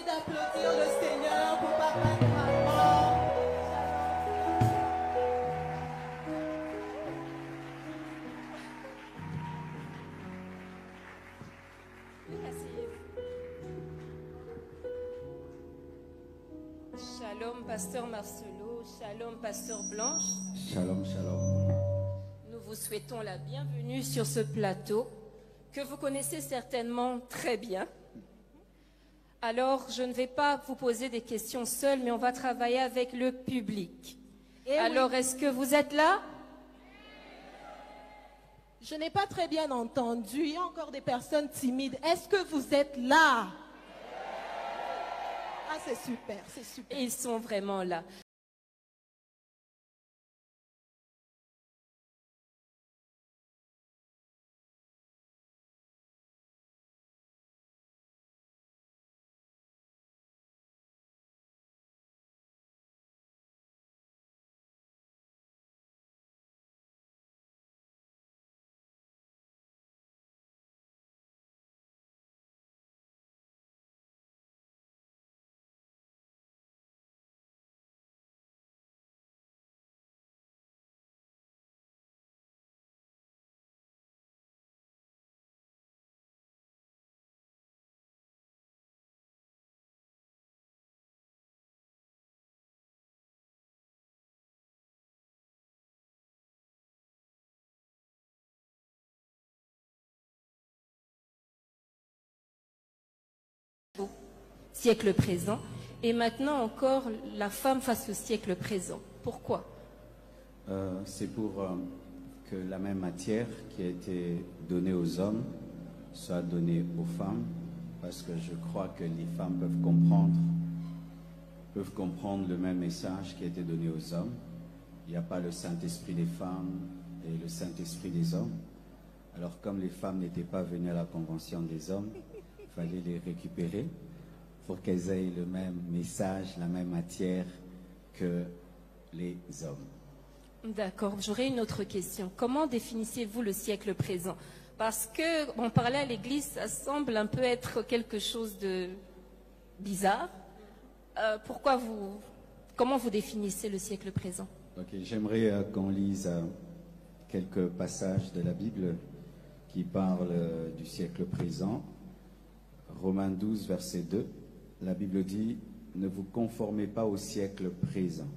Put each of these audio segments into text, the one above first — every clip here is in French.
d'applaudir le Seigneur pour Papa et Maman. Shalom, Pasteur Marcelo. Shalom, Pasteur Blanche. Shalom, shalom. Nous vous souhaitons la bienvenue sur ce plateau que vous connaissez certainement très bien. Alors, je ne vais pas vous poser des questions seules, mais on va travailler avec le public. Alors, est-ce que vous êtes là? Je n'ai pas très bien entendu. Il y a encore des personnes timides. Est-ce que vous êtes là? Ah, c'est super, c'est super. Et ils sont vraiment là. Siècle présent, et maintenant encore la femme face au siècle présent. Pourquoi? C'est pour que la même matière qui a été donnée aux hommes soit donnée aux femmes, parce que je crois que les femmes peuvent comprendre le même message qui a été donné aux hommes. Il n'y a pas le Saint-Esprit des femmes et le Saint-Esprit des hommes. Alors comme les femmes n'étaient pas venues à la convention des hommes, il fallait les récupérer pour qu'elles aient le même message, la même matière que les hommes. D'accord, j'aurais une autre question. Comment définissez-vous le siècle présent? Parce que, on parlait à l'église, ça semble un peu être quelque chose de bizarre. Comment vous définissez le siècle présent? Okay, j'aimerais qu'on lise quelques passages de la Bible qui parlent du siècle présent. Romains 12, verset 2. La Bible dit, ne vous conformez pas au siècle présent,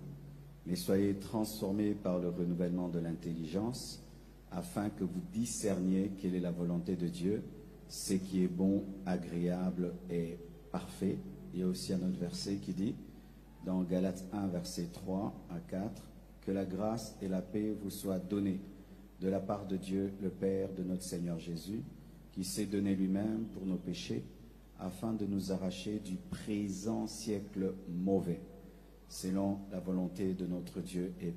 mais soyez transformés par le renouvellement de l'intelligence, afin que vous discerniez quelle est la volonté de Dieu, ce qui est bon, agréable et parfait. Il y a aussi un autre verset qui dit, dans Galates 1, verset 3 à 4, que la grâce et la paix vous soient données de la part de Dieu, le Père de notre Seigneur Jésus, qui s'est donné lui-même pour nos péchés, afin de nous arracher du présent siècle mauvais, selon la volonté de notre Dieu et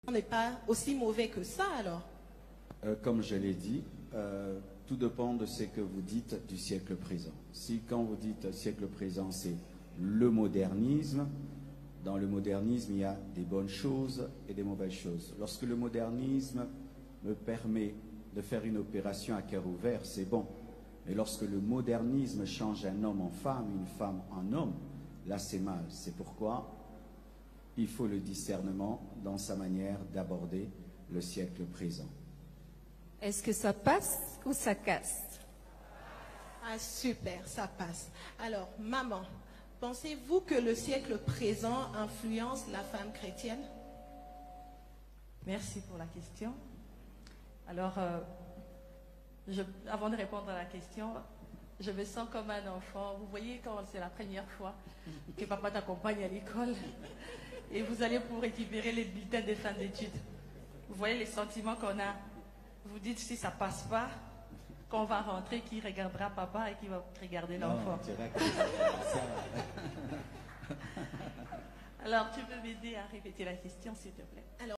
On n'est pas aussi mauvais que ça alors. Comme je l'ai dit, tout dépend de ce que vous dites du siècle présent. Si quand vous dites siècle présent, c'est le modernisme, dans le modernisme, il y a des bonnes choses et des mauvaises choses. Lorsque le modernisme me permet de faire une opération à cœur ouvert, c'est bon. Et lorsque le modernisme change un homme en femme, une femme en homme, là c'est mal. C'est pourquoi il faut le discernement dans sa manière d'aborder le siècle présent. Est-ce que ça passe ou ça casse? Ah, super, ça passe. Alors, maman, pensez-vous que le siècle présent influence la femme chrétienne? Merci pour la question. Alors, avant de répondre à la question, je me sens comme un enfant. Vous voyez quand c'est la première fois que papa t'accompagne à l'école et vous allez pour récupérer les bulletins de fin d'études. Vous voyez les sentiments qu'on a. Vous dites si ça passe pas, quand on va rentrer, qui regardera papa et qui va regarder l'enfant. Alors, tu peux m'aider à répéter la question, s'il te plaît? Alors,